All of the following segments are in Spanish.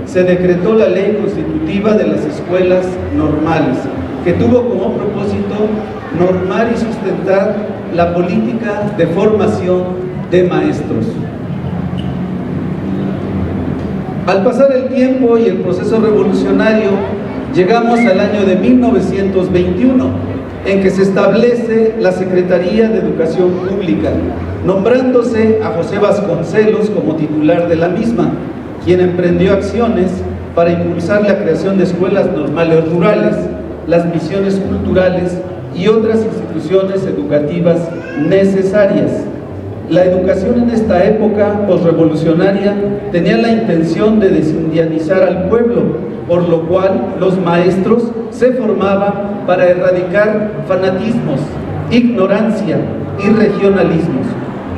se decretó la ley constitutiva de las escuelas normales, que tuvo como propósito normar y sustentar la política de formación de maestros. Al pasar el tiempo y el proceso revolucionario, llegamos al año de 1921, en que se establece la Secretaría de Educación Pública, nombrándose a José Vasconcelos como titular de la misma, quien emprendió acciones para impulsar la creación de escuelas normales rurales, las misiones culturales y otras instituciones educativas necesarias. La educación en esta época posrevolucionaria tenía la intención de desindianizar al pueblo, por lo cual los maestros se formaban para erradicar fanatismos, ignorancia y regionalismos,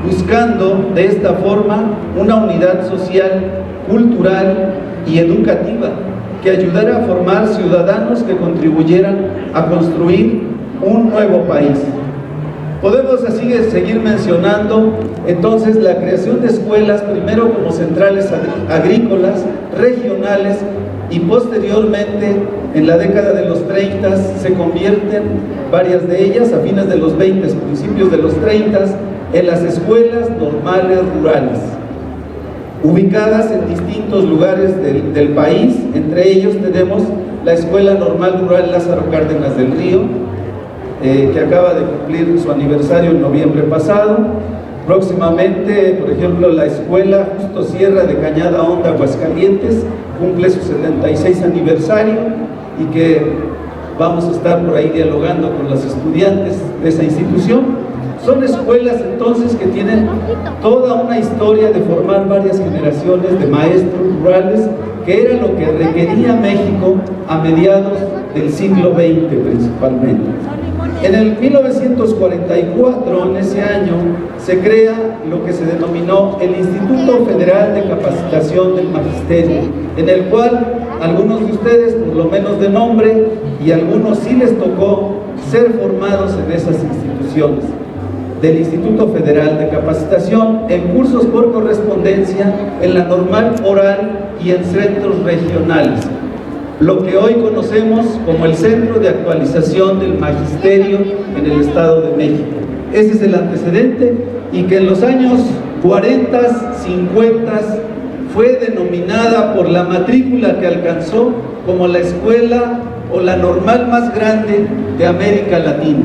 buscando de esta forma una unidad social, cultural y educativa que ayudara a formar ciudadanos que contribuyeran a construir un nuevo país. Podemos así seguir mencionando entonces la creación de escuelas, primero como centrales agrícolas, regionales, y posteriormente en la década de los 30 se convierten varias de ellas a fines de los 20, principios de los 30, en las escuelas normales rurales, ubicadas en distintos lugares del país. Entre ellos tenemos la Escuela Normal Rural Lázaro Cárdenas del Río, que acaba de cumplir su aniversario en noviembre pasado. Próximamente, por ejemplo, la Escuela Justo Sierra de Cañada Honda, Aguascalientes, cumple su 76 aniversario y que vamos a estar por ahí dialogando con los estudiantes de esa institución. Son escuelas entonces que tienen toda una historia de formar varias generaciones de maestros rurales, que era lo que requería México a mediados del siglo XX principalmente. En el 1944, en ese año, se crea lo que se denominó el Instituto Federal de Capacitación del Magisterio, en el cual algunos de ustedes, por lo menos de nombre, y algunos sí les tocó ser formados en esas instituciones del Instituto Federal de Capacitación, en cursos por correspondencia, en la normal oral y en centros regionales, lo que hoy conocemos como el Centro de Actualización del Magisterio en el Estado de México. Ese es el antecedente, y que en los años 40, 50 fue denominada por la matrícula que alcanzó como la escuela o la normal más grande de América Latina.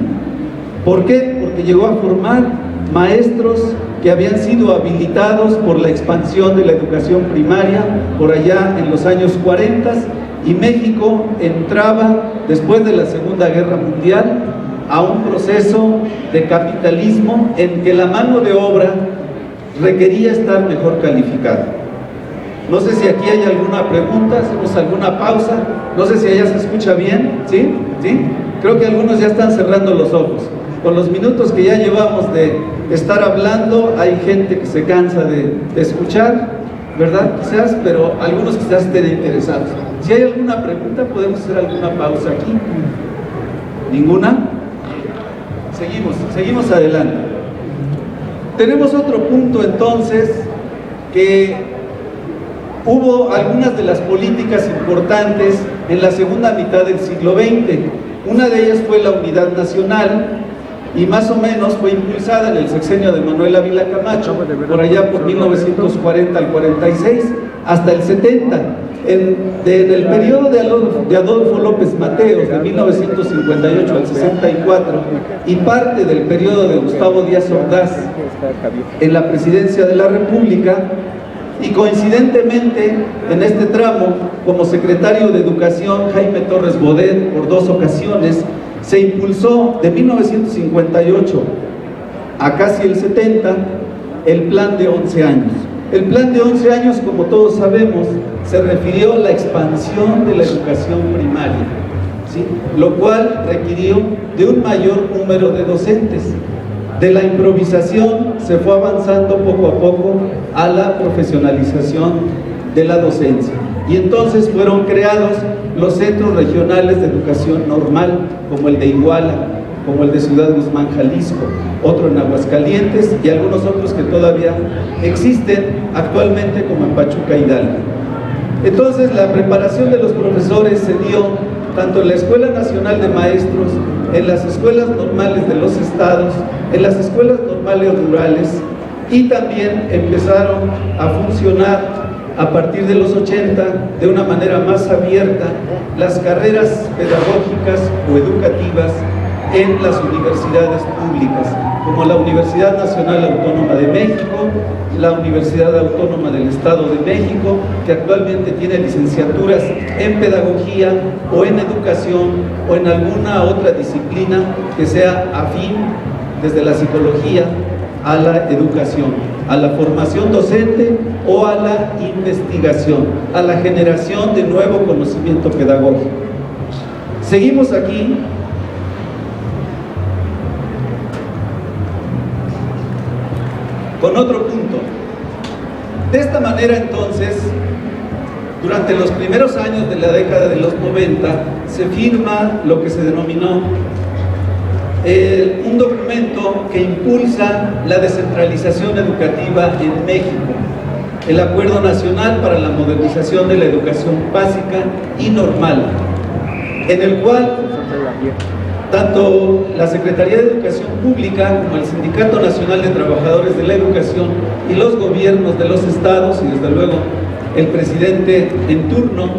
¿Por qué? Porque llegó a formar maestros que habían sido habilitados por la expansión de la educación primaria por allá en los años 40, y México entraba, después de la Segunda Guerra Mundial, a un proceso de capitalismo en que la mano de obra requería estar mejor calificada. No sé si aquí hay alguna pregunta, hacemos alguna pausa, no sé si allá se escucha bien, ¿sí? ¿Sí? Creo que algunos ya están cerrando los ojos. Con los minutos que ya llevamos de estar hablando, hay gente que se cansa de escuchar, ¿verdad? Quizás, pero algunos quizás estén interesados. Si hay alguna pregunta, podemos hacer alguna pausa aquí. ¿Ninguna? Seguimos adelante. Tenemos otro punto entonces, que hubo algunas de las políticas importantes en la segunda mitad del siglo XX. Una de ellas fue la Unidad Nacional, y más o menos fue impulsada en el sexenio de Manuel Ávila Camacho, por allá por 1940 al 46, hasta el 70. En el periodo de Adolfo López Mateos, de 1958 al 64, y parte del periodo de Gustavo Díaz Ordaz en la presidencia de la República, y coincidentemente en este tramo, como secretario de Educación, Jaime Torres Bodet, por 2 ocasiones, se impulsó de 1958 a casi el 70 el plan de 11 años. El plan de 11 años, como todos sabemos, se refirió a la expansión de la educación primaria, ¿sí? Lo cual requirió de un mayor número de docentes. De la improvisación se fue avanzando poco a poco a la profesionalización de la docencia. Y entonces fueron creados los centros regionales de educación normal, como el de Iguala, como el de Ciudad Guzmán, Jalisco, otro en Aguascalientes, y algunos otros que todavía existen actualmente, como en Pachuca, Hidalgo. Entonces, la preparación de los profesores se dio tanto en la Escuela Nacional de Maestros, en las escuelas normales de los estados, en las escuelas normales rurales, y también empezaron a funcionar a partir de los 80 de una manera más abierta las carreras pedagógicas o educativas en las universidades públicas, como la Universidad Nacional Autónoma de México, la Universidad Autónoma del Estado de México, que actualmente tiene licenciaturas en pedagogía o en educación o en alguna otra disciplina que sea afín desde la psicología a la educación, a la formación docente o a la investigación, a la generación de nuevo conocimiento pedagógico. Seguimos aquí. Con otro punto. De esta manera, entonces, durante los primeros años de la década de los 90, se firma lo que se denominó un documento que impulsa la descentralización educativa en México, el Acuerdo Nacional para la Modernización de la Educación Básica y Normal, en el cual tanto la Secretaría de Educación Pública como el Sindicato Nacional de Trabajadores de la Educación y los gobiernos de los estados y desde luego el presidente en turno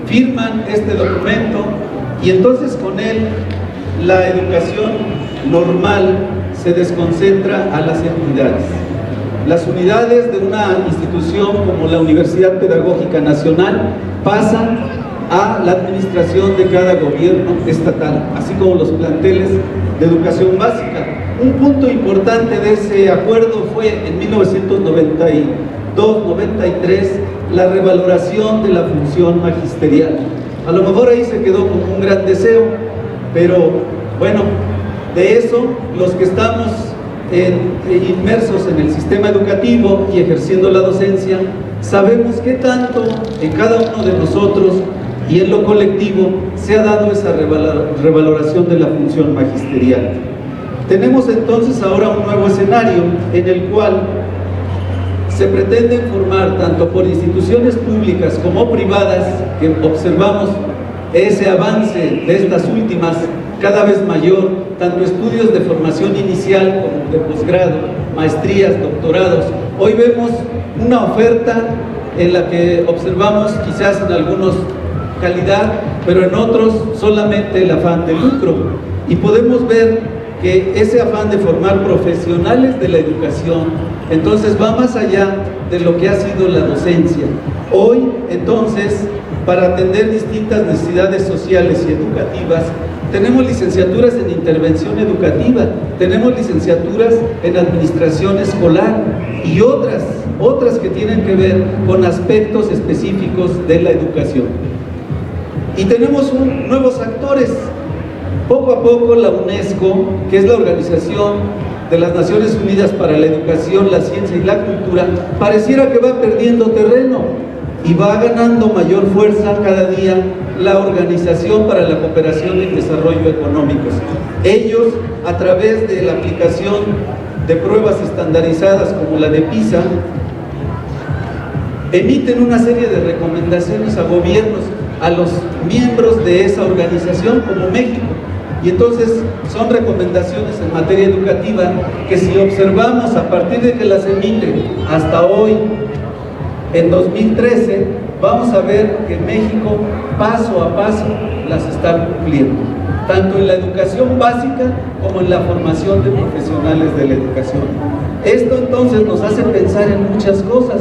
firman este documento, y entonces con él la educación normal se desconcentra a las entidades. Las unidades de una institución como la Universidad Pedagógica Nacional pasan a la administración de cada gobierno estatal, así como los planteles de educación básica. Un punto importante de ese acuerdo fue en 1992-93 la revaloración de la función magisterial. A lo mejor ahí se quedó como un gran deseo, pero bueno, de eso los que estamos inmersos en el sistema educativo y ejerciendo la docencia, sabemos qué tanto en cada uno de nosotros y en lo colectivo se ha dado esa revaloración de la función magisterial. Tenemos entonces ahora un nuevo escenario en el cual se pretende formar tanto por instituciones públicas como privadas, que observamos ese avance de estas últimas cada vez mayor, tanto estudios de formación inicial como de posgrado, maestrías, doctorados. Hoy vemos una oferta en la que observamos quizás en algunos calidad, pero en otros solamente el afán de lucro, y podemos ver que ese afán de formar profesionales de la educación entonces va más allá de lo que ha sido la docencia. Hoy entonces, para atender distintas necesidades sociales y educativas, tenemos licenciaturas en intervención educativa, tenemos licenciaturas en administración escolar y otras que tienen que ver con aspectos específicos de la educación. Y tenemos nuevos actores. Poco a poco la UNESCO, que es la Organización de las Naciones Unidas para la Educación, la Ciencia y la Cultura, pareciera que va perdiendo terreno y va ganando mayor fuerza cada día la Organización para la Cooperación y el Desarrollo Económicos. Ellos, a través de la aplicación de pruebas estandarizadas como la de PISA, emiten una serie de recomendaciones a gobiernos, a los miembros de esa organización como México. Y entonces son recomendaciones en materia educativa que, si observamos a partir de que las emiten hasta hoy, en 2013, vamos a ver que México paso a paso las está cumpliendo, tanto en la educación básica como en la formación de profesionales de la educación. Esto entonces nos hace pensar en muchas cosas.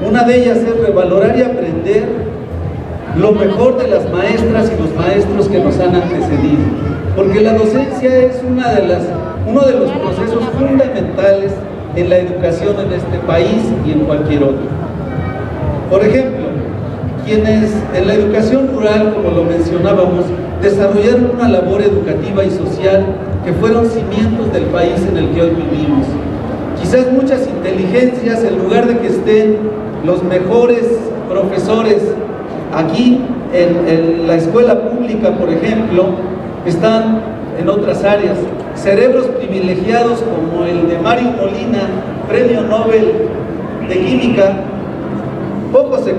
Una de ellas es revalorar y aprender lo mejor de las maestras y los maestros que nos han antecedido, porque la docencia es uno de los procesos fundamentales en la educación en este país y en cualquier otro. Por ejemplo, quienes en la educación rural, como lo mencionábamos, desarrollaron una labor educativa y social que fueron cimientos del país en el que hoy vivimos. Quizás muchas inteligencias, en lugar de que estén los mejores profesores aquí en la escuela pública, por ejemplo, están en otras áreas. Cerebros privilegiados como el de Mario Molina, Premio Nobel de Química, poco se